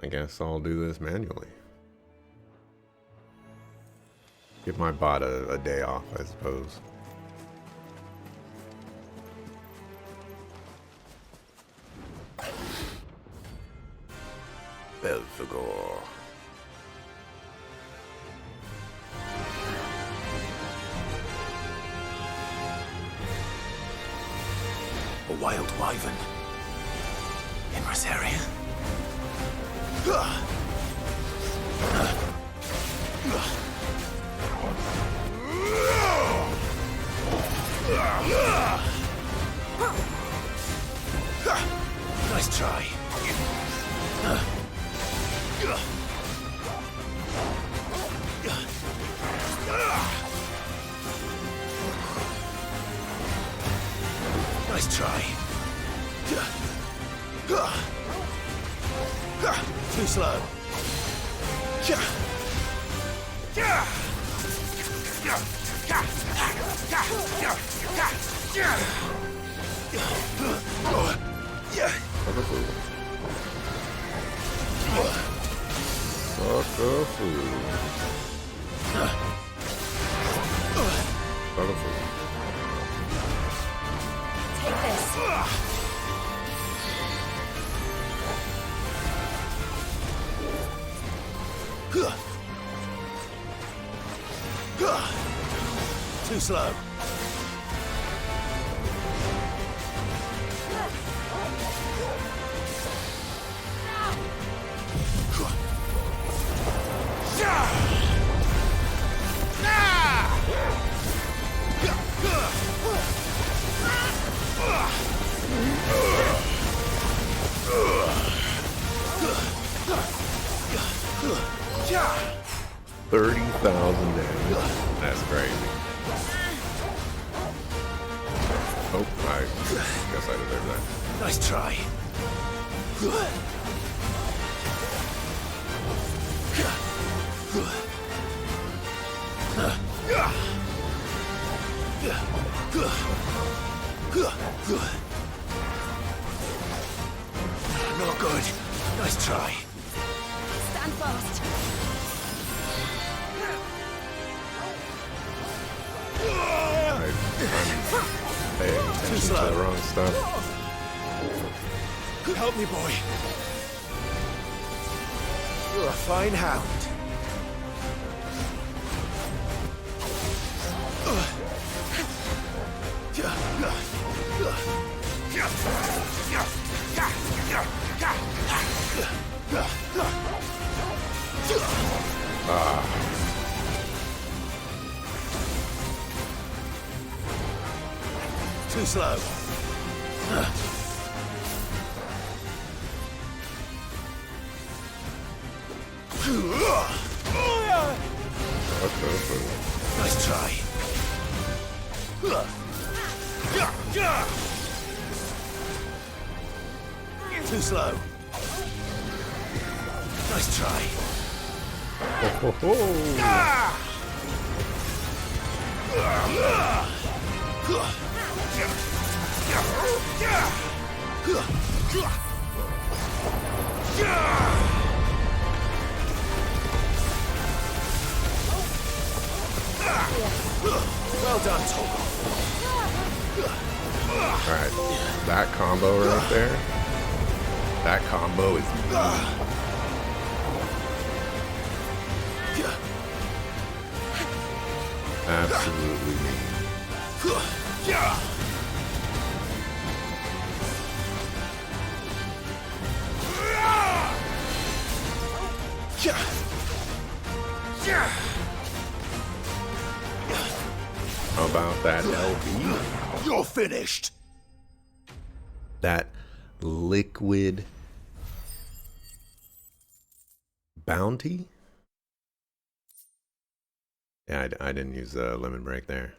I guess I'll do this manually. Give my bot a day off, I suppose. Belphegor. A wild wyvern. In Rosaria? Nice try. Nice try. Too slow. Sucker food. Sucker food. Sucker food. Take this. Too slow. Yeah. 30,000 damage. That's crazy. Oh, I guess I deserve that. Nice try. Not good. Nice try. Stand fast. I'm paying attention to slow. the wrong stuff. Help me, boy. You're a fine hound. Too slow. Sucker food. Nice try. Too slow. Nice try. Ho, ho, ho. Well done, Toggle. Alright, that combo right there. That combo is mean. Absolutely mean. How about that LB? You're finished. That liquid bounty? Yeah, I didn't use the lemon break there.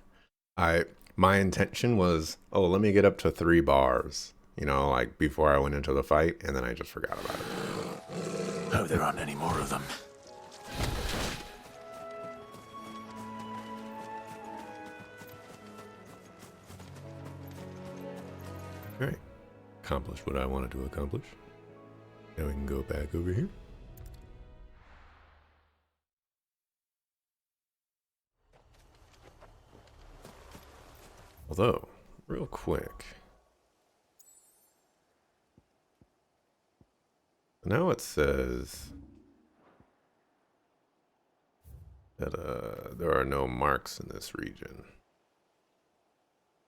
My intention was, oh, let me get up to 3 bars, you know, like before I went into the fight, and then I just forgot about it. Hope there aren't any more of them. Alright, accomplished what I wanted to accomplish. Now we can go back over here. Although, real quick. Now it says that there are no marks in this region.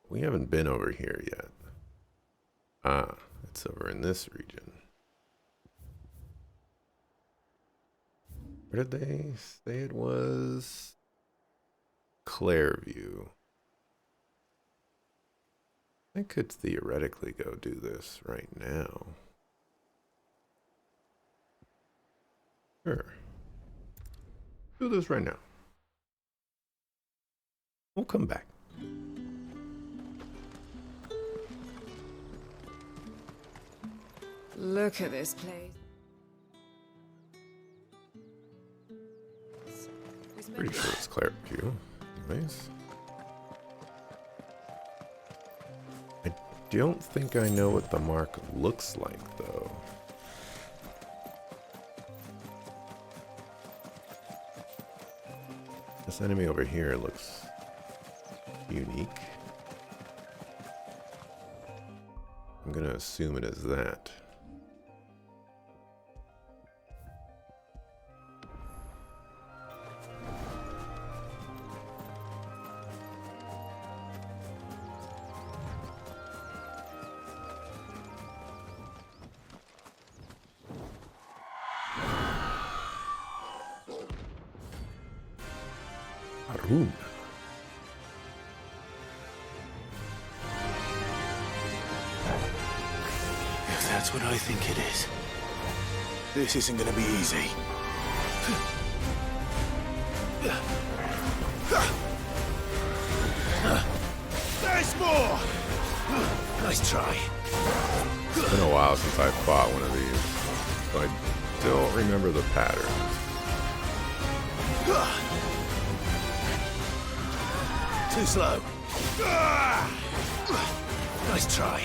We haven't been over here yet. Ah, it's over in this region. Where did they say it was? Clairview. I could theoretically go do this right now. Sure. Do this right now. We'll come back. Look at this place. Pretty sure it's Clairview. Anyways. I don't think I know what the mark looks like, though. This enemy over here looks unique. I'm gonna assume it is that. Arun. If that's what I think it is, this isn't gonna be easy. There's more! Nice try. It's been a while since I fought one of these, so I don't remember the pattern. Too slow. Nice try.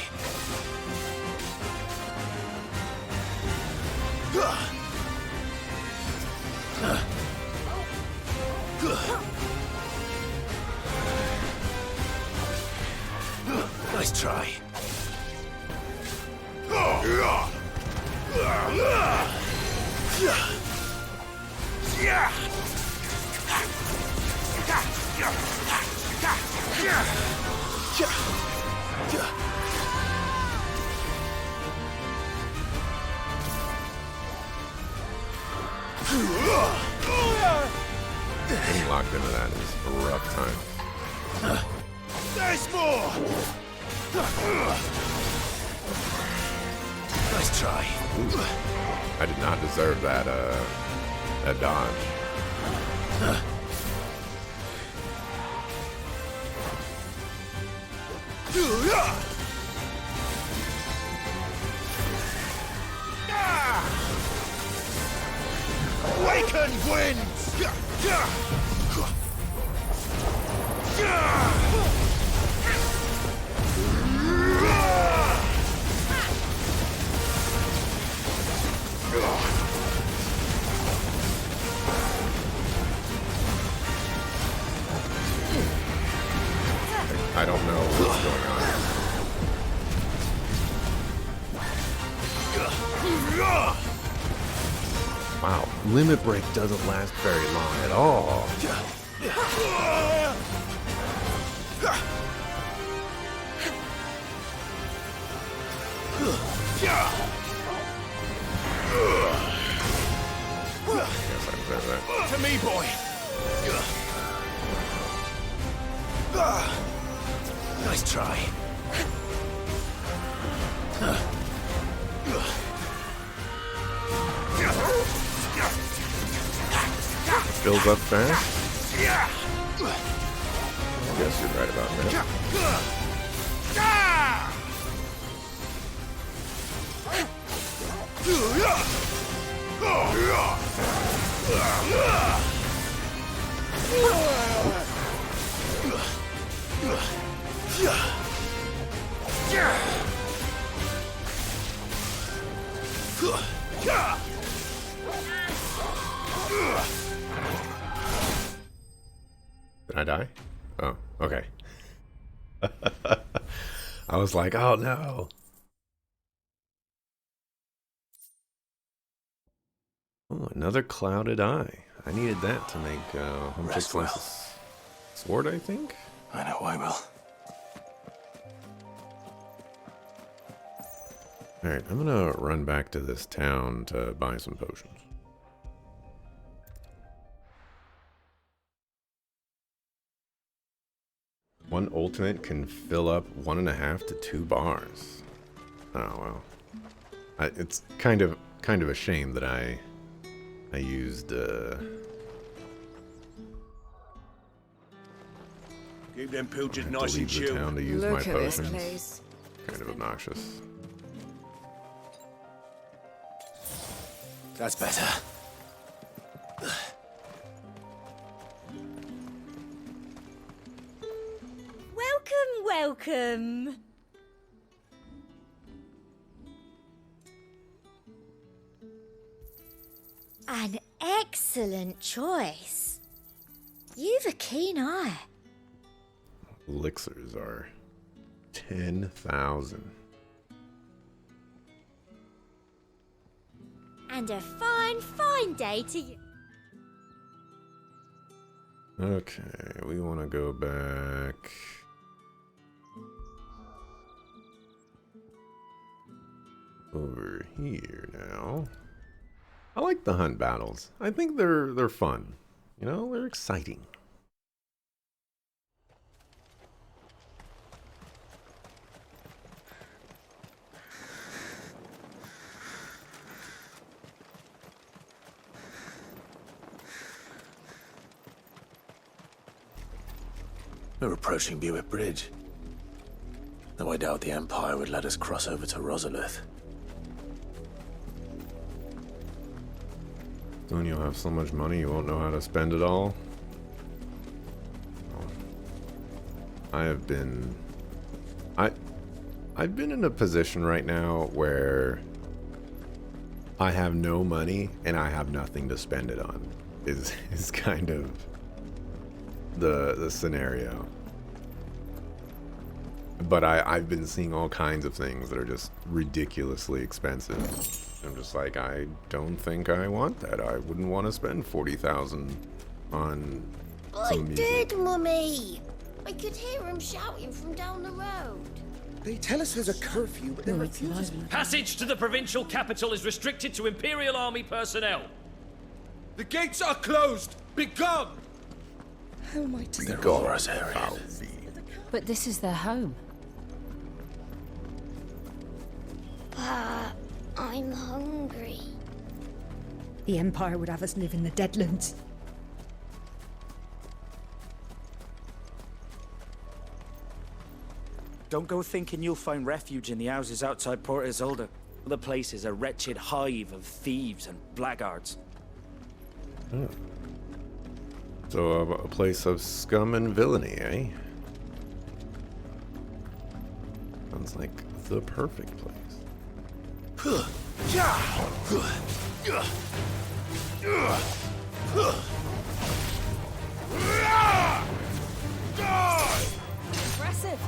Nice try. Getting locked into that is a rough time. There's more! Nice try. Ooh, I did not deserve that dodge. Awaken winds! I don't know what's going on. Wow, Limit Break doesn't last very long at all. Guess I deserve that. To me, boy! Nice try. Fills up fast? I guess you're right about that. Did I die? Oh, okay. I was like, oh no. Oh, another clouded eye. I needed that to make Home Rest Fix well. Lens's sword, I think. I know I will. Alright, I'm gonna run back to this town to buy some potions. One ultimate can fill up 1.5 to 2 bars. Oh well. It's kind of a shame that I used Keep them pilchards to nice and leave the chill. town to use my Look at this potions. place. Kind of obnoxious. That's better. Welcome. An excellent choice. You've a keen eye. Elixirs are 10,000. And a fine, fine day to you. Okay, we want to go back. Over here now. I like the hunt battles. I think they're fun. You know, they're exciting. We're approaching Buick Bridge. Though I doubt the Empire would let us cross over to Rosalith. Soon you'll have so much money you won't know how to spend it all. I've been in a position right now where I have no money and I have nothing to spend it on. Is kind of the scenario. But I've been seeing all kinds of things that are just ridiculously expensive. I'm just like, I don't think I want that. I wouldn't want to spend 40,000 on I some music. did, Mummy. I could hear him shouting from down the road. They tell us there's a curfew, but they refuse us. Passage to the provincial capital is restricted to Imperial Army personnel. The gates are closed! Begone! How am I to They're Gorazarian. But this is their home. But I'm hungry. The Empire would have us live in the Deadlands. Don't go thinking you'll find refuge in the houses outside Port Isolde. The place is a wretched hive of thieves and blackguards. So a place of scum and villainy, eh? Sounds like the perfect place. Impressive.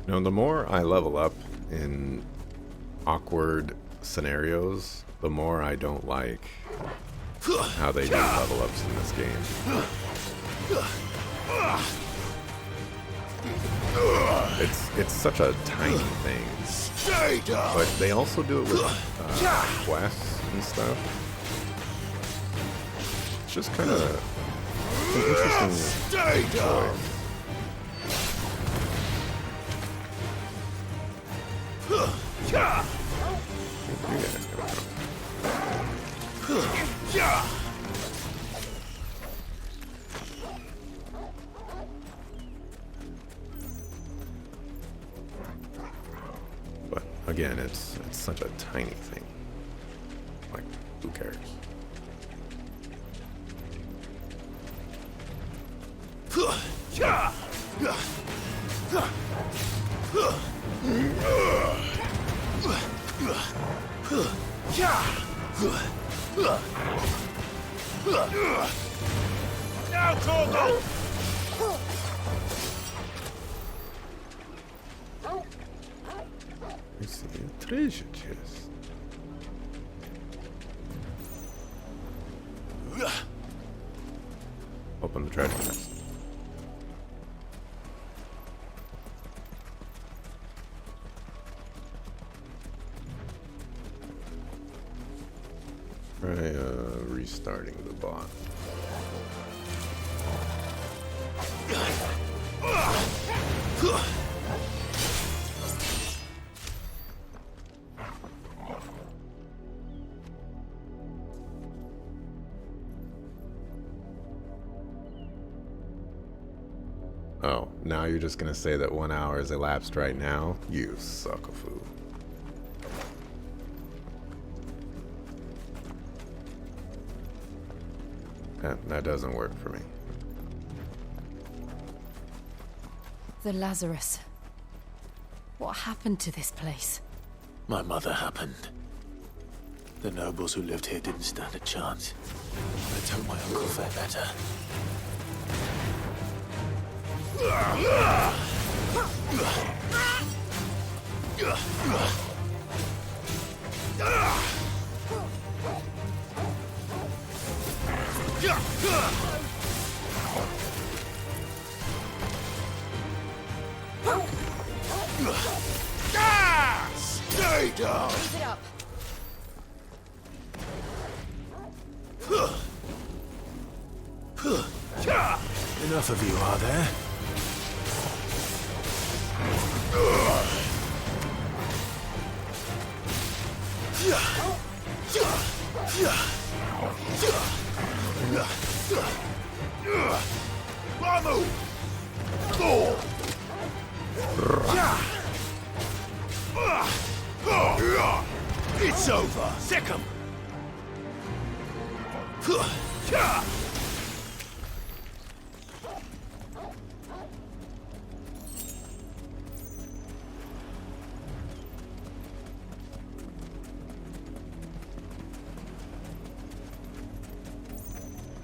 Now, the more I level up in awkward scenarios, the more I don't like how they do level ups in this game. It's such a tiny thing, but they also do it with quests and stuff. It's just kind of an interesting choice. But again, it's such a tiny thing. Like, who cares? Now, Torgal! We see a treasure chest. Open the treasure chest. Try restarting the bot. Oh, now you're just gonna say that 1 hour has elapsed right now? You suckafoo. That doesn't work for me. The Lazarus. What happened to this place? My mother happened. The nobles who lived here didn't stand a chance. Let's hope my uncle fared better. Stay down! Leave it up. Enough of you, are there? Ramu! It's over! Sick 'em!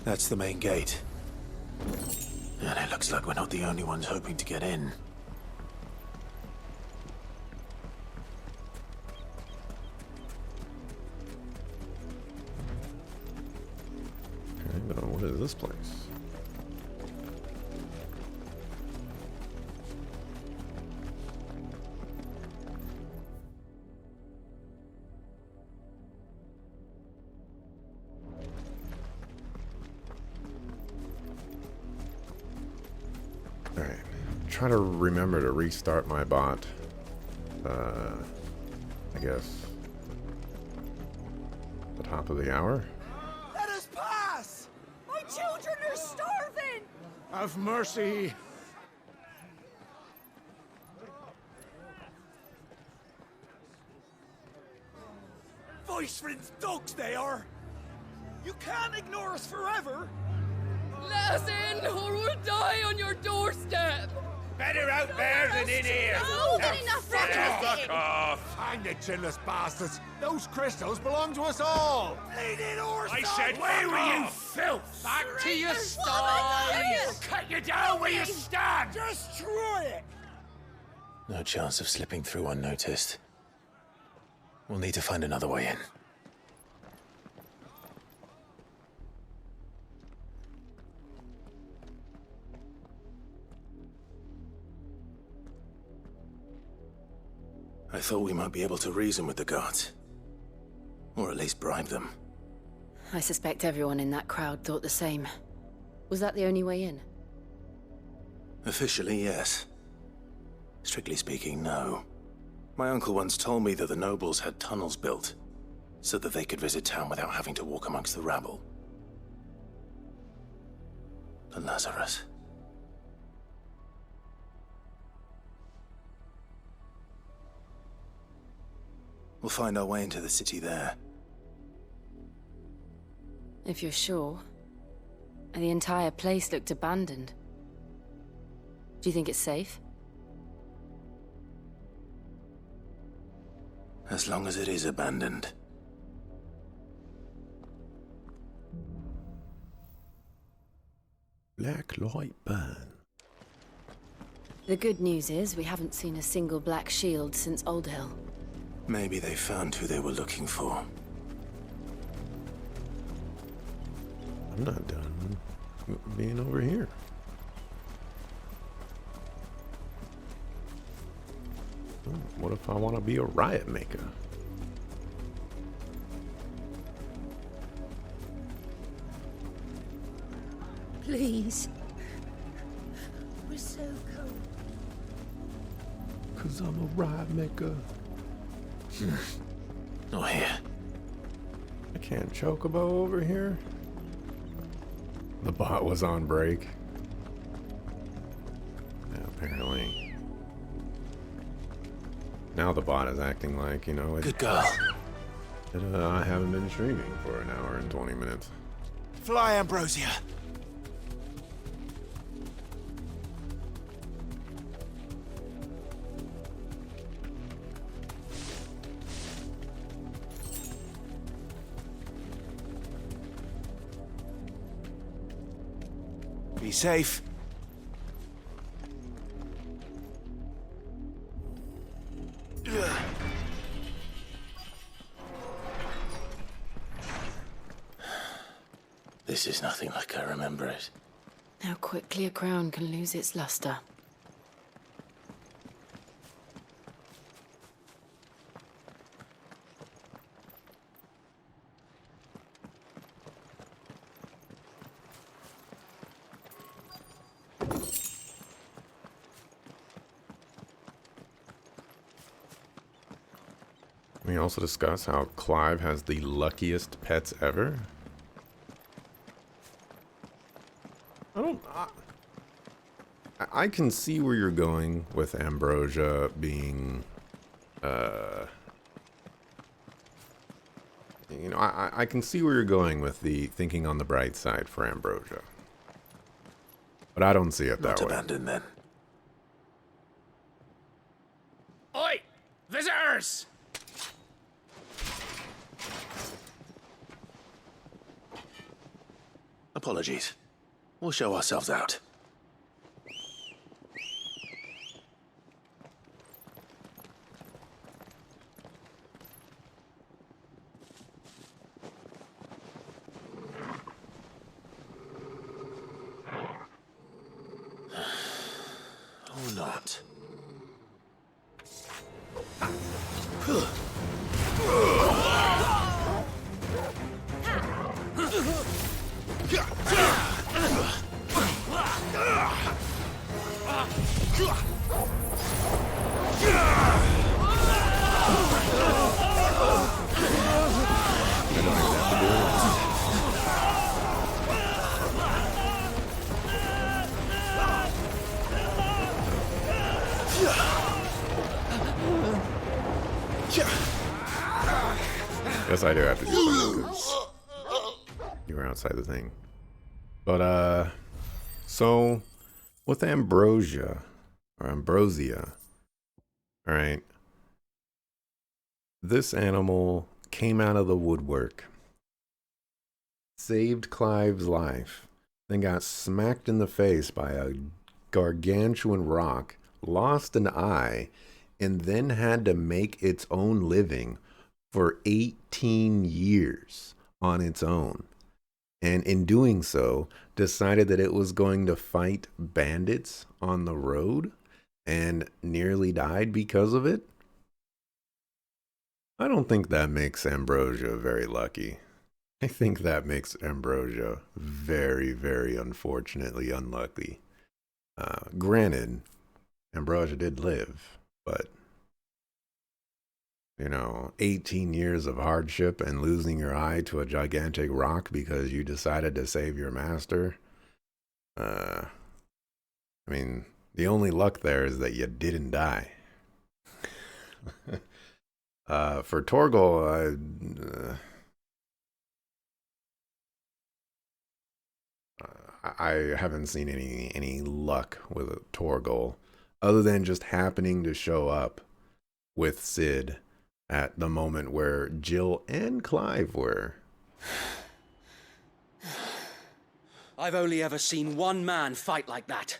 That's the main gate. And it looks like we're not the only ones hoping to get in. Okay, but what is this place? Alright, try to remember to restart my bot. I guess the top of the hour. Let us pass! My children are starving! Have mercy! Viceland's dogs they are! You can't ignore us forever! Let us in, or we'll die on your doorstep! Better out there than in here! No, good enough for Fuck off! Hang the chinless bastards! Those crystals belong to us all! Bleeding horse! I said, where were you, filth? Back to your sties! Cut you down where you stand! Destroy it! No chance of slipping through unnoticed. We'll need to find another way in. I thought we might be able to reason with the guards. Or at least bribe them. I suspect everyone in that crowd thought the same. Was that the only way in? Officially, yes. Strictly speaking, no. My uncle once told me that the nobles had tunnels built, so that they could visit town without having to walk amongst the rabble. The Lazarus. We'll find our way into the city there. If you're sure. The entire place looked abandoned. Do you think it's safe? As long as it is abandoned. Black light burn. The good news is we haven't seen a single black shield since Old Hill. Maybe they found who they were looking for. I'm not done being over here. What if I want to be a riot maker? Please. We're so cold. 'Cause I'm a riot maker. Not here. I can't chocobo over here. The bot was on break. Yeah, apparently. Now the bot is acting like, you know, Good girl. I haven't been streaming for an hour and 20 minutes. Fly, Ambrosia. Be safe. This is nothing like I remember it. How quickly a crown can lose its luster. We also discuss how Clive has the luckiest pets ever. I can see where you're going with Ambrosia being, you know, I can see where you're going with the thinking on the bright side for Ambrosia. But I don't see it that Not way. abandoned then. Oi! Visitors! Apologies. We'll show ourselves out. Or not. Yes, I do have to do something because you were outside the thing. But, so with Ambrosia, or Ambrosia, alright, this animal came out of the woodwork, saved Clive's life, then got smacked in the face by a gargantuan rock, lost an eye, and then had to make its own living for 18 years on its own. And in doing so, decided that it was going to fight bandits on the road and nearly died because of it. I don't think that makes Ambrosia very lucky. I think that makes Ambrosia very, very unfortunately unlucky. Granted, Ambrosia did live, but you know, 18 years of hardship and losing your eye to a gigantic rock because you decided to save your master. I mean, the only luck there is that you didn't die. For Torgal, I haven't seen any luck with a Torgal, other than just happening to show up with Cid at the moment where Jill and Clive were. I've only ever seen one man fight like that.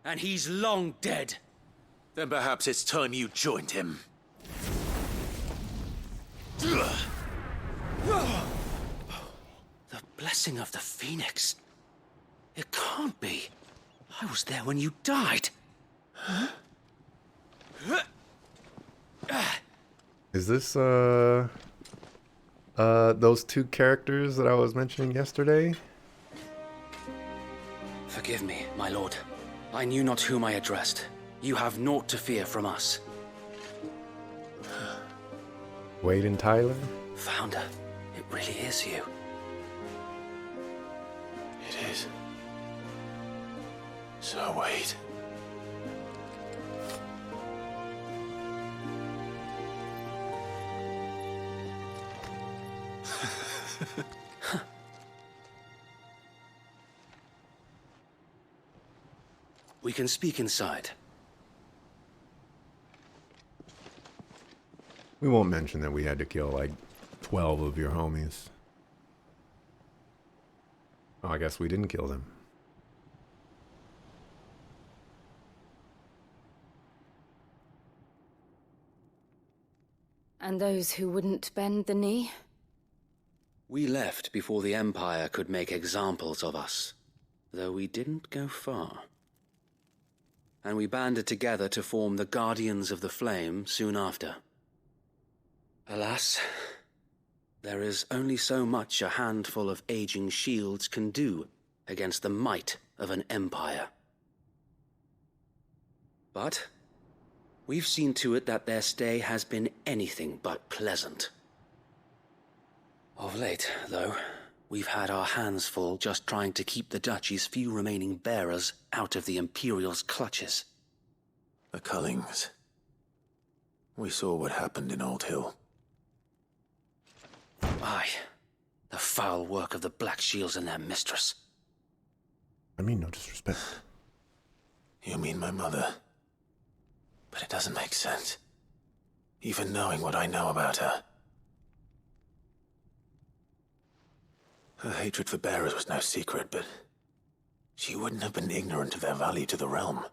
And he's long dead. Then perhaps it's time you joined him. The blessing of the Phoenix. It can't be. I was there when you died. Is this those two characters that I was mentioning yesterday? Forgive me, my lord. I knew not whom I addressed. You have naught to fear from us. Wade and Tyler? Founder, it really is you. It is. So Wade. We can speak inside. We won't mention that we had to kill like 12 of your homies. Oh, I guess we didn't kill them. And those who wouldn't bend the knee? We left before the Empire could make examples of us, though we didn't go far. And we banded together to form the Guardians of the Flame soon after. Alas, there is only so much a handful of aging shields can do against the might of an empire. But we've seen to it that their stay has been anything but pleasant. Of late, though, we've had our hands full just trying to keep the Duchy's few remaining bearers out of the Imperial's clutches. The Cullings. We saw what happened in Old Hill. Aye, the foul work of the Black Shields and their mistress. I mean, no disrespect. You mean my mother? But it doesn't make sense. Even knowing what I know about her. Her hatred for bearers was no secret, but she wouldn't have been ignorant of their value to the realm.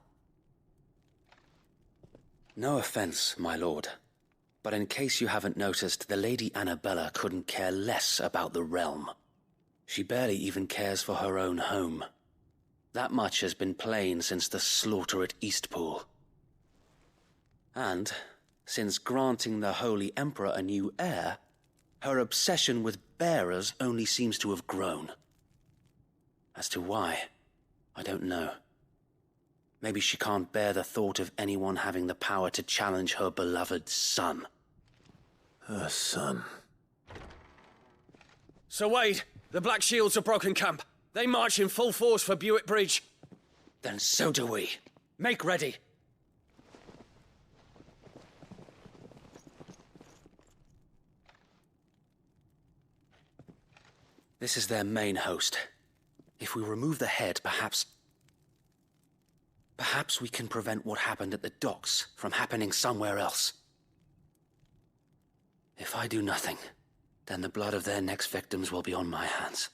No offense, my lord. But in case you haven't noticed, the Lady Annabella couldn't care less about the realm. She barely even cares for her own home. That much has been plain since the slaughter at Eastpool. And, since granting the Holy Emperor a new heir, her obsession with bearers only seems to have grown. As to why, I don't know. Maybe she can't bear the thought of anyone having the power to challenge her beloved son. Her son. Sir Wade, the Black Shields have broken camp. They march in full force for Buick Bridge. Then so do we. Make ready. This is their main host. If we remove the head, perhaps we can prevent what happened at the docks from happening somewhere else. If I do nothing, then the blood of their next victims will be on my hands.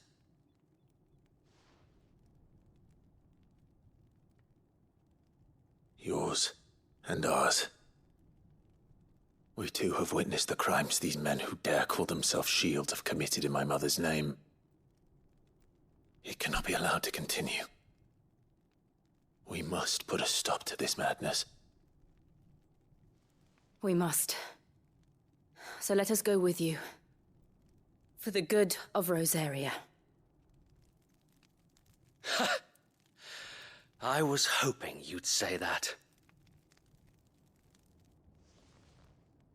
Yours and ours. We too have witnessed the crimes these men who dare call themselves Shields have committed in my mother's name. It cannot be allowed to continue. We must put a stop to this madness. We must. So let us go with you. For the good of Rosaria. I was hoping you'd say that.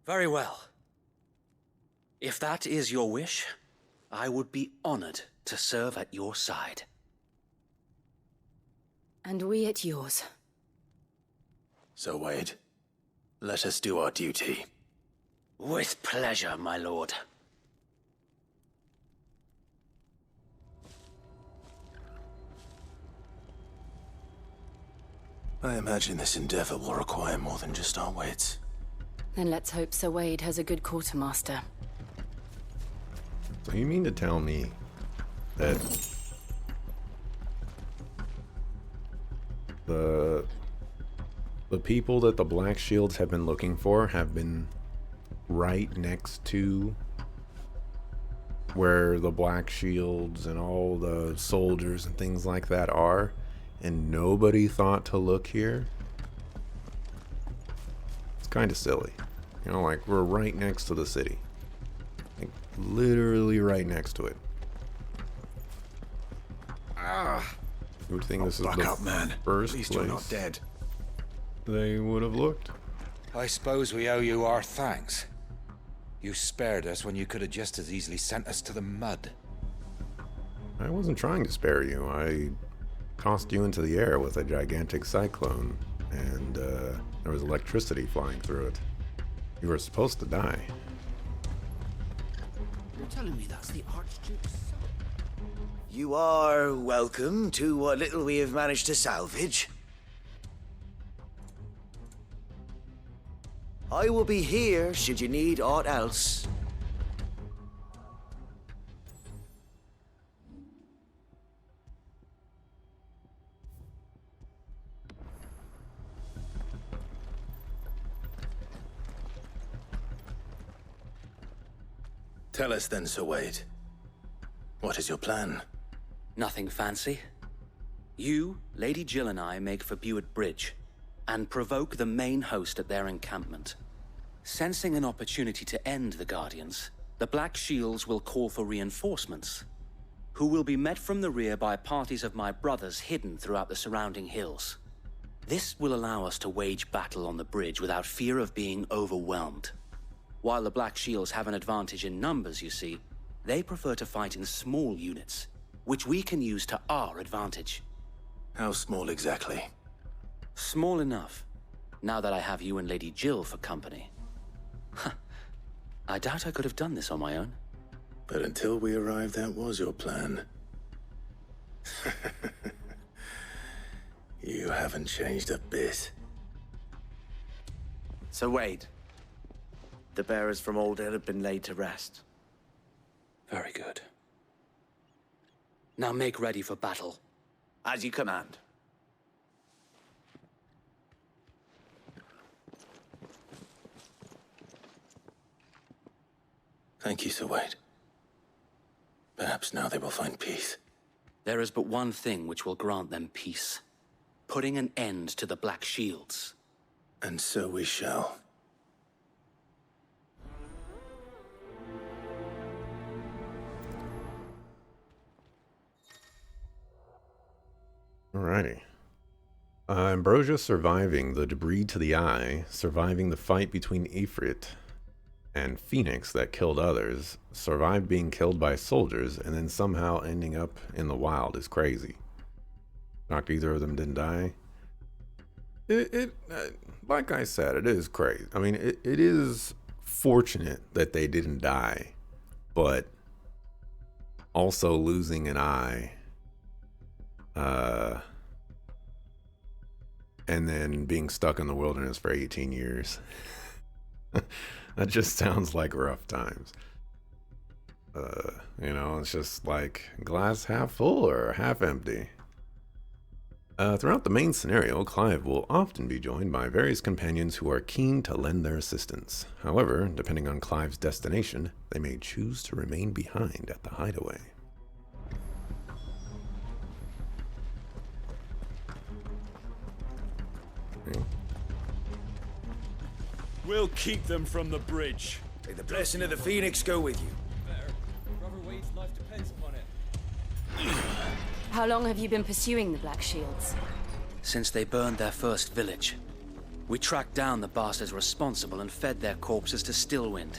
Very well. If that is your wish, I would be honored to serve at your side. And we at yours. So, Wade, let us do our duty. With pleasure, my lord. I imagine this endeavor will require more than just our wits. Then let's hope Sir Wade has a good quartermaster. So you mean to tell me that the people that the Black Shields have been looking for have been right next to where the Black Shields and all the soldiers and things like that are, and nobody thought to look here? It's kind of silly. You know, like, we're right next to the city. Like, literally right next to it. You would think this is Back the up, man. first At least place you're not dead. they would have looked. I suppose we owe you our thanks. You spared us when you could have just as easily sent us to the mud. I wasn't trying to spare you. I tossed you into the air with a gigantic cyclone, and there was electricity flying through it. You were supposed to die. You're telling me that's the Archduke's son? You are welcome to what little we have managed to salvage. I will be here should you need aught else. Tell us then, Sir Wade. What is your plan? Nothing fancy. You, Lady Jill and I make for Buett Bridge and provoke the main host at their encampment. Sensing an opportunity to end the Guardians, the Black Shields will call for reinforcements, who will be met from the rear by parties of my brothers hidden throughout the surrounding hills. This will allow us to wage battle on the bridge without fear of being overwhelmed. While the Black Shields have an advantage in numbers, you see, they prefer to fight in small units, which we can use to our advantage. How small exactly? Small enough, now that I have you and Lady Jill for company. I doubt I could have done this on my own. But until we arrived, that was your plan. You haven't changed a bit. Sir Wade, the bearers from Old Hill have been laid to rest. Very good. Now make ready for battle. As you command. Thank you, Sir Wade. Perhaps now they will find peace. There is but one thing which will grant them peace. Putting an end to the Black Shields. And so we shall. Alrighty. Ambrosia surviving the debris to the eye, surviving the fight between Ifrit and Phoenix that killed others, survived being killed by soldiers, and then somehow ending up in the wild is crazy. Not either of them didn't die. Like I said, it is crazy. I mean, it is fortunate that they didn't die, but also losing an eye, and then being stuck in the wilderness for 18 years. That just sounds like rough times. You know, it's just like glass half full or half empty. Throughout the main scenario, Clive will often be joined by various companions who are keen to lend their assistance. However, depending on Clive's destination, they may choose to remain behind at the hideaway. We'll keep them from the bridge. May the blessing of the Phoenix go with you. Brother Wade's life depends upon it. How long have you been pursuing the Black Shields? Since they burned their first village. We tracked down the bastards responsible and fed their corpses to Stillwind.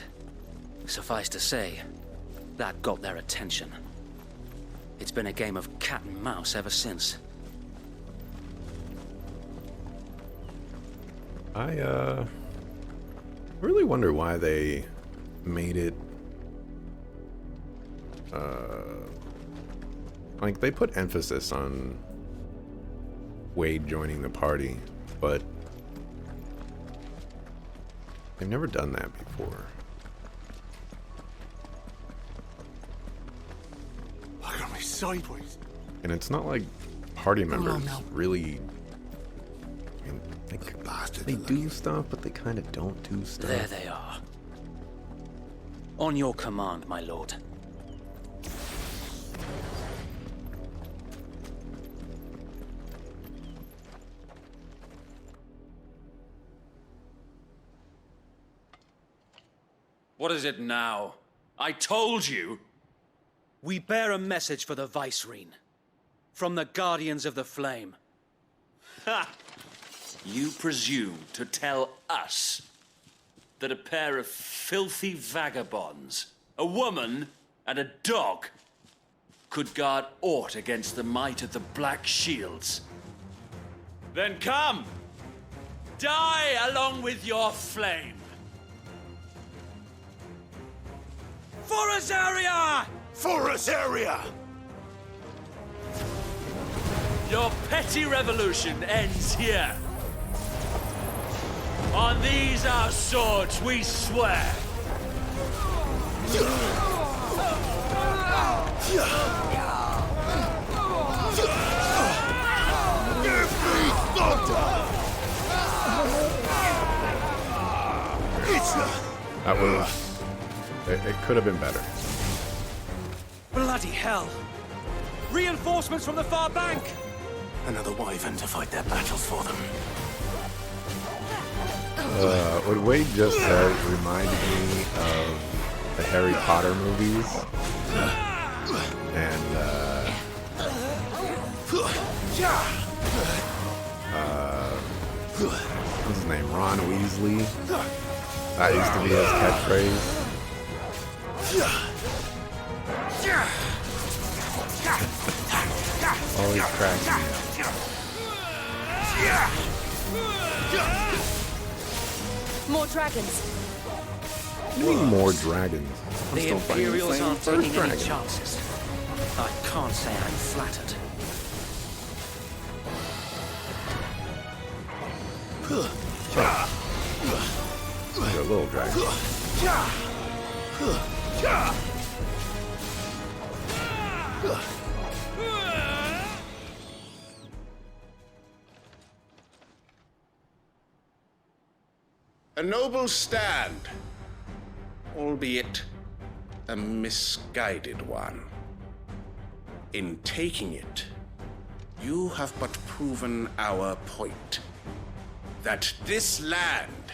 Suffice to say, that got their attention. It's been a game of cat and mouse ever since. I really wonder why they made it like they put emphasis on Wade joining the party, but they've never done that before. Look at me sideways. And it's not like party members really. I mean, they do stuff, but they kind of don't do stuff. There they are. On your command, my lord. What is it now? I told you! We bear a message for the Vicereine. From the Guardians of the Flame. Ha! You presume to tell us that a pair of filthy vagabonds, a woman and a dog, could guard aught against the might of the Black Shields? Then come! Die along with your flame! For Azaria! For Azaria! Your petty revolution ends here. On these our swords we swear. That was... It could have been better. Bloody hell! Reinforcements from the far bank! Another wyvern to fight their battles for them. What Wade just said reminded me of the Harry Potter movies. And, what's his name? Ron Weasley. That used to be his catchphrase. Always cracks me up. More dragons. What do you mean more dragons? I'm The still fighting Imperials same aren't first taking any dragon. chances. I can't say I'm flattered. You're a little dragon. A noble stand, albeit a misguided one. In taking it, you have but proven our point. That this land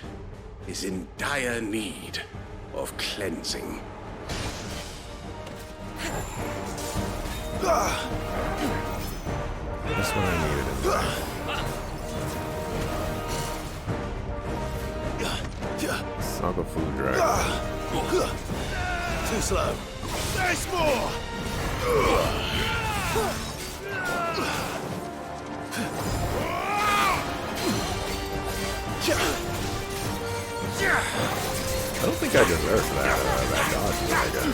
is in dire need of cleansing. That's what I needed in there. Saga Food Dragon. Too slow. There's more! I don't think I deserve that dodge dragon.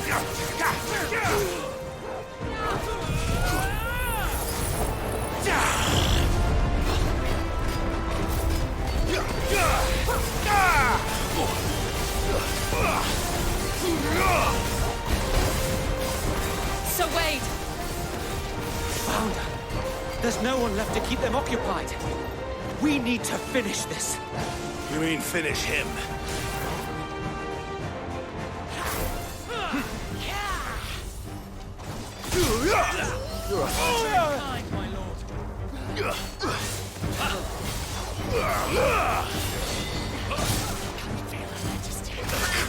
So Wade! Found her. There's no one left to keep them occupied. We need to finish this. You mean finish him?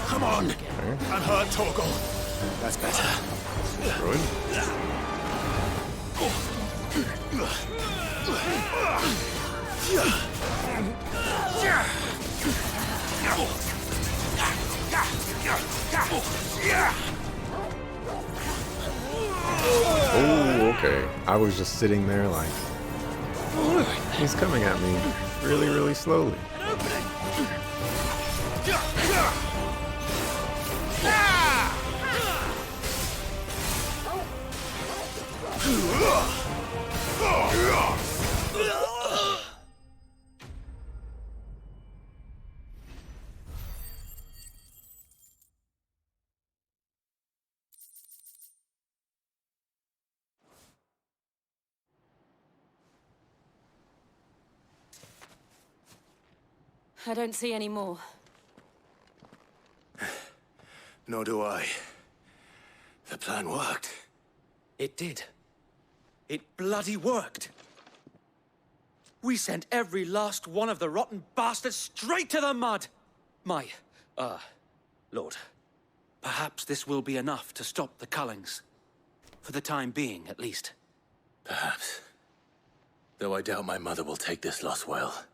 Come on! Unhurt Torgal. That's better. Ruin? Oh, okay. I was just sitting there like, look, he's coming at me really, really slowly. I don't see any more. Nor do I. The plan worked. It did. It bloody worked. We sent every last one of the rotten bastards straight to the mud! Lord, perhaps this will be enough to stop the Cullings. For the time being, at least. Perhaps. Though I doubt my mother will take this loss well.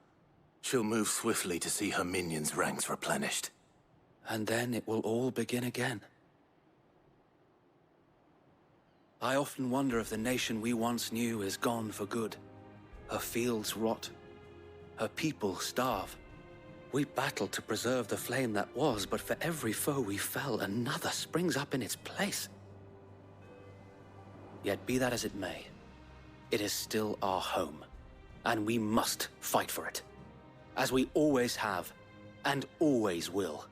She'll move swiftly to see her minions' ranks replenished. And then it will all begin again. I often wonder if the nation we once knew is gone for good. Her fields rot. Her people starve. We battled to preserve the flame that was, but for every foe we fell, another springs up in its place. Yet be that as it may, it is still our home, and we must fight for it, as we always have, and always will.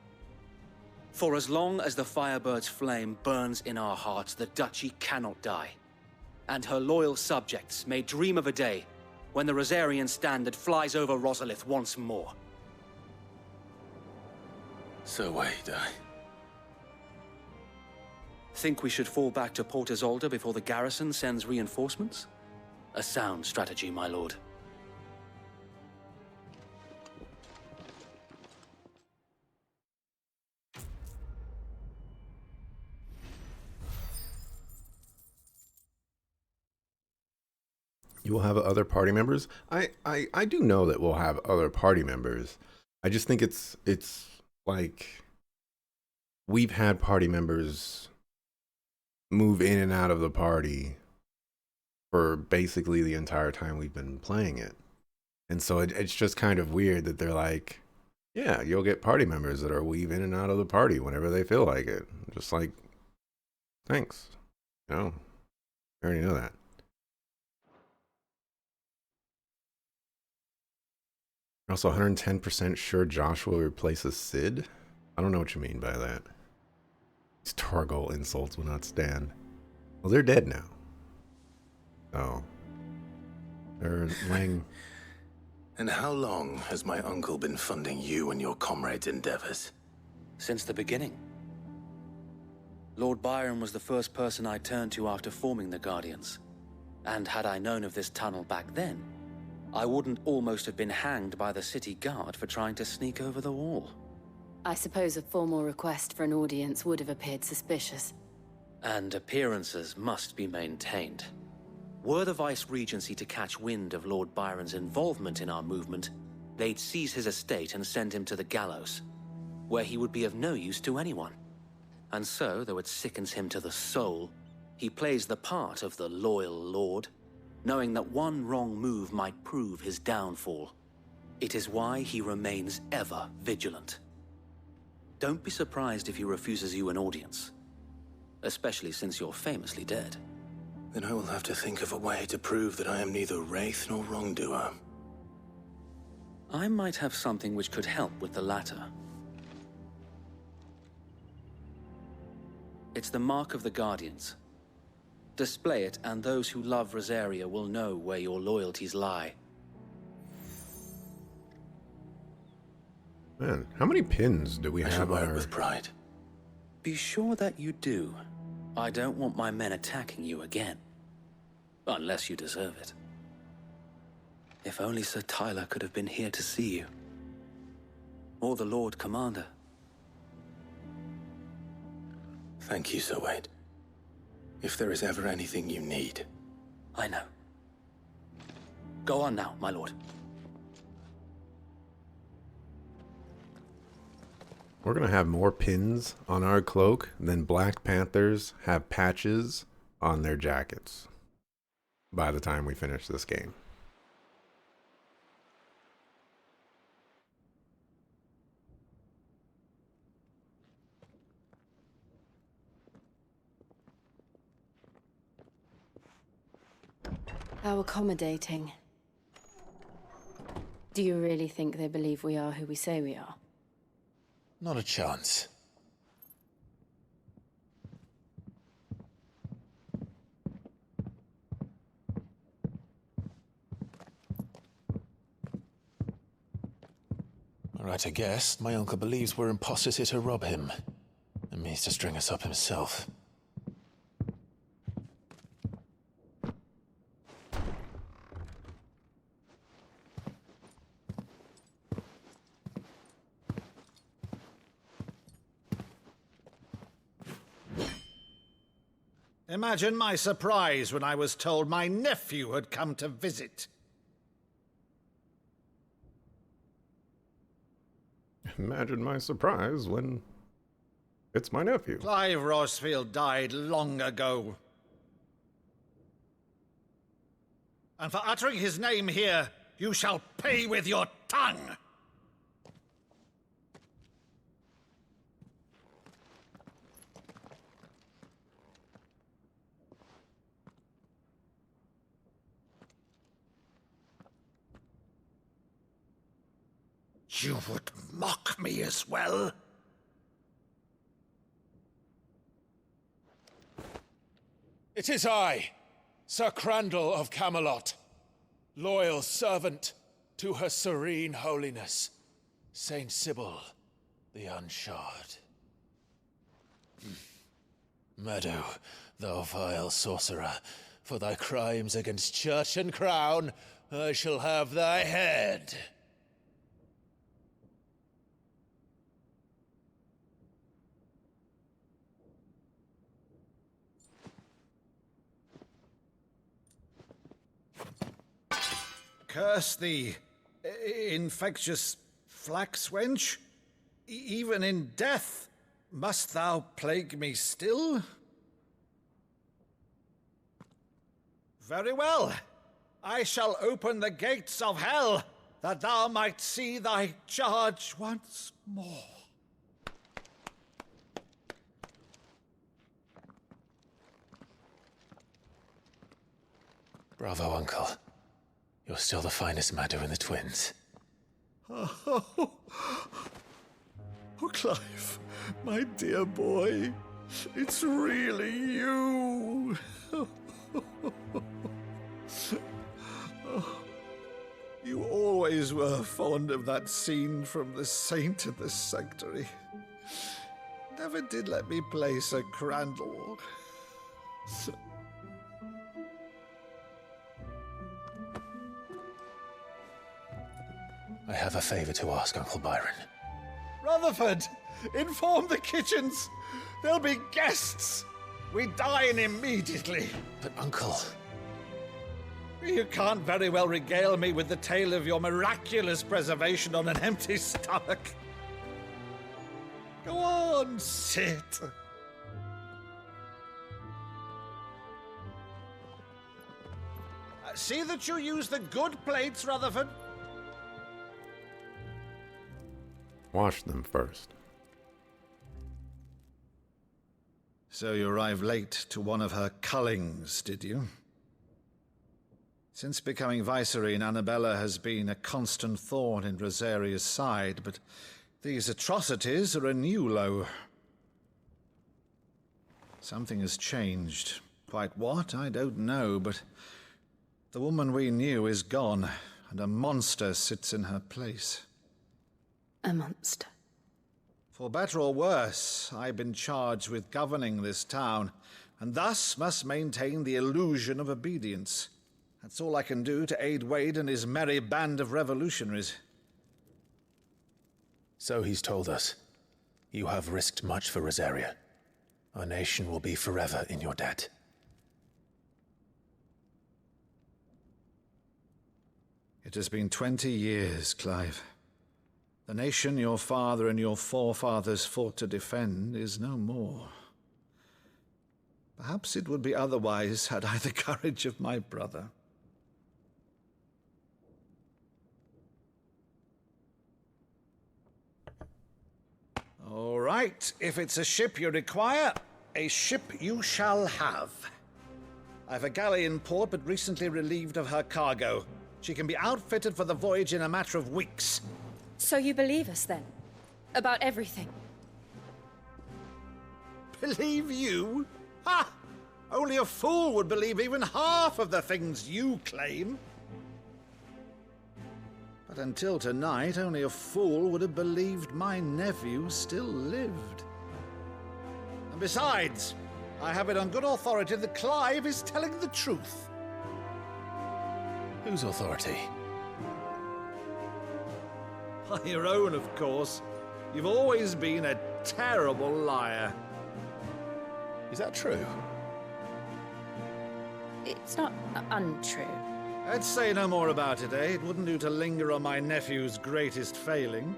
For as long as the Firebird's flame burns in our hearts, the Duchy cannot die, and her loyal subjects may dream of a day when the Rosarian standard flies over Rosalith once more. So wait, Think we should fall back to Port Isolde before the garrison sends reinforcements? A sound strategy, my lord. You will have other party members. I do know that we'll have other party members. I just think it's like we've had party members move in and out of the party for basically the entire time we've been playing it. And so it's just kind of weird that they're like, yeah, you'll get party members that are weave in and out of the party whenever they feel like it. Just like, thanks. No, I already know that. Also, 110% sure Joshua replaces Sid? I don't know what you mean by that. These Torgal insults will not stand. Well, they're dead now. So, they're laying... And how long has my uncle been funding you and your comrades' endeavors? Since the beginning. Lord Byron was the first person I turned to after forming the Guardians. And had I known of this tunnel back then, I wouldn't almost have been hanged by the city guard for trying to sneak over the wall. I suppose a formal request for an audience would have appeared suspicious. And appearances must be maintained. Were the Vice-Regency to catch wind of Lord Byron's involvement in our movement, they'd seize his estate and send him to the gallows, where he would be of no use to anyone. And so, though it sickens him to the soul, he plays the part of the loyal lord, knowing that one wrong move might prove his downfall. It is why he remains ever vigilant. Don't be surprised if he refuses you an audience, especially since you're famously dead. Then I will have to think of a way to prove that I am neither wraith nor wrongdoer. I might have something which could help with the latter. It's the mark of the Guardians. Display it, and those who love Rosaria will know where your loyalties lie. Man, how many pins do we have on our... with pride. Be sure that you do. I don't want my men attacking you again. Unless you deserve it. If only Sir Tyler could have been here to see you. Or the Lord Commander. Thank you, Sir Wade. If there is ever anything you need. I know. Go on now, my lord. We're going to have more pins on our cloak than Black Panthers have patches on their jackets by the time we finish this game. How accommodating. Do you really think they believe we are who we say we are? Not a chance. Right, I guess. My uncle believes we're imposters here to rob him. And means to string us up himself. Imagine my surprise when I was told my nephew had come to visit. Imagine my surprise when it's my nephew. Clive Rosfield died long ago. And for uttering his name here, you shall pay with your tongue! You would mock me as well? It is I, Sir Crandall of Camelot, loyal servant to Her Serene Holiness, Saint Sybil the Unshod. Meadow, thou vile sorcerer, for thy crimes against church and crown, I shall have thy head. Curse thee, infectious flax wench. Even in death, must thou plague me still? Very well. I shall open the gates of hell, that thou might see thy charge once more. Bravo, Uncle. You're still the finest Meadow in the twins. Oh, Clive, my dear boy, it's really you. You always were fond of that scene from The Saint of the Sanctuary. Never did let me play Sir Crandall. I have a favor to ask, Uncle Byron. Rutherford, inform the kitchens. There'll be guests. We dine immediately. But, Uncle... You can't very well regale me with the tale of your miraculous preservation on an empty stomach. Go on, sit. See that you use the good plates, Rutherford. Wash them first. So you arrived late to one of her cullings, did you? Since becoming Vicereine, Annabella has been a constant thorn in Rosaria's side, but these atrocities are a new low. Something has changed. Quite what, I don't know, but the woman we knew is gone, and a monster sits in her place. A monster. For better or worse, I've been charged with governing this town, and thus must maintain the illusion of obedience. That's all I can do to aid Wade and his merry band of revolutionaries. So he's told us. You have risked much for Rosaria. Our nation will be forever in your debt. It has been 20 years, Clive. The nation your father and your forefathers fought to defend is no more. Perhaps it would be otherwise had I the courage of my brother. All right, if it's a ship you require, a ship you shall have. I've a galley in port, but recently relieved of her cargo. She can be outfitted for the voyage in a matter of weeks. So you believe us, then? About everything? Believe you? Ha! Only a fool would believe even half of the things you claim. But until tonight, only a fool would have believed my nephew still lived. And besides, I have it on good authority that Clive is telling the truth. Whose authority? Your own, of course. You've always been a terrible liar. Is that true? It's not untrue. Let's say no more about it, eh? It wouldn't do to linger on my nephew's greatest failing.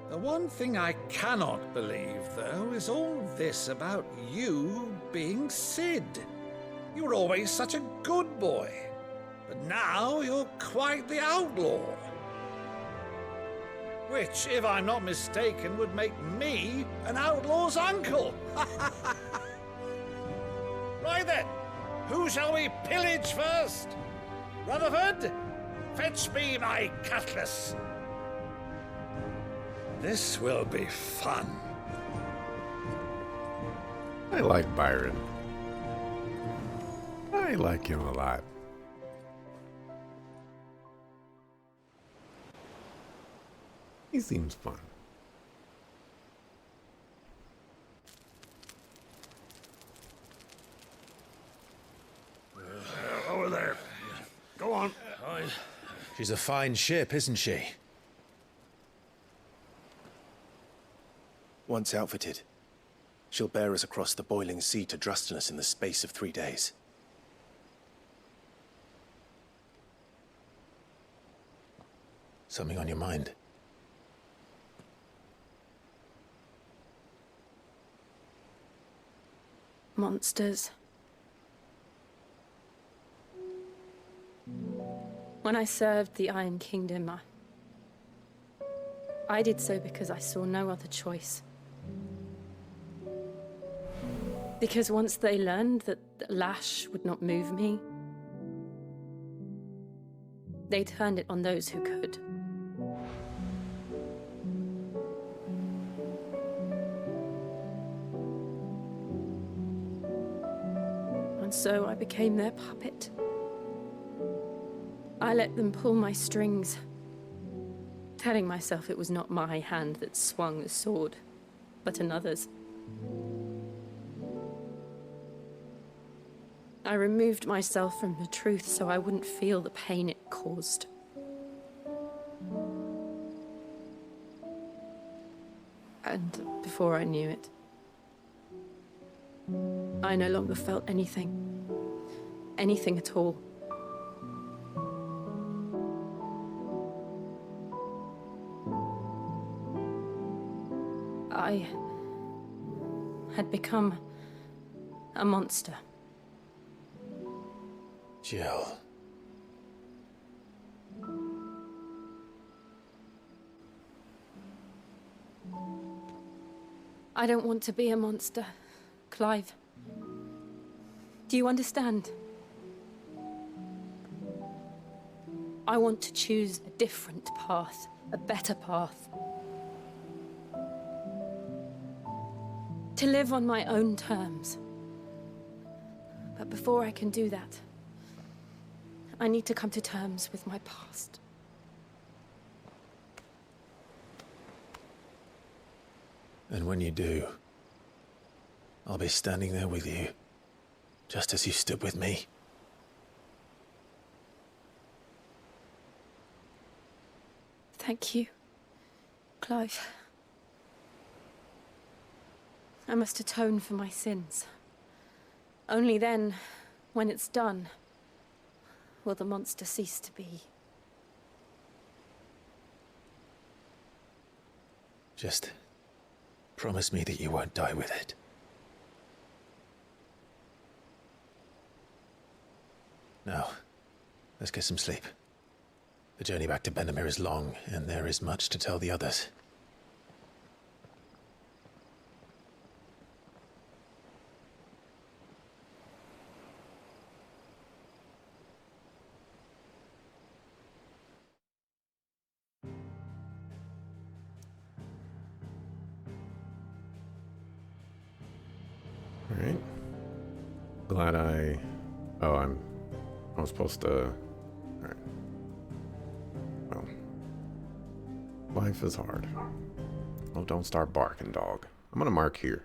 The one thing I cannot believe, though, is all this about you being Sid. You were always such a good boy, but now you're quite the outlaw. Which, if I'm not mistaken, would make me an outlaw's uncle. Right then, who shall we pillage first? Rutherford, fetch me my cutlass. This will be fun. I like Byron. I like him a lot. He seems fun. Over there. Go on. She's a fine ship, isn't she? Once outfitted, she'll bear us across the boiling sea to Drustinus in the space of 3 days. Something on your mind? Monsters. When I served the Iron Kingdom, I did so because I saw no other choice. Because once they learned that the lash would not move me, they turned it on those who could. And so I became their puppet. I let them pull my strings, telling myself it was not my hand that swung the sword, but another's. I removed myself from the truth so I wouldn't feel the pain it caused. And before I knew it, I no longer felt anything. Anything at all. I had become a monster. Jill. I don't want to be a monster, Clive. Do you understand? I want to choose a different path, a better path. To live on my own terms. But before I can do that, I need to come to terms with my past. And when you do, I'll be standing there with you, just as you stood with me. Thank you, Clive. I must atone for my sins. Only then, when it's done, will the monster cease to be. Just promise me that you won't die with it. Now, let's get some sleep. The journey back to Benamir is long, and there is much to tell the others. All right. glad I... Oh, I was supposed to... Alright. Well. Life is hard. Oh, don't start barking, dog. I'm gonna mark here.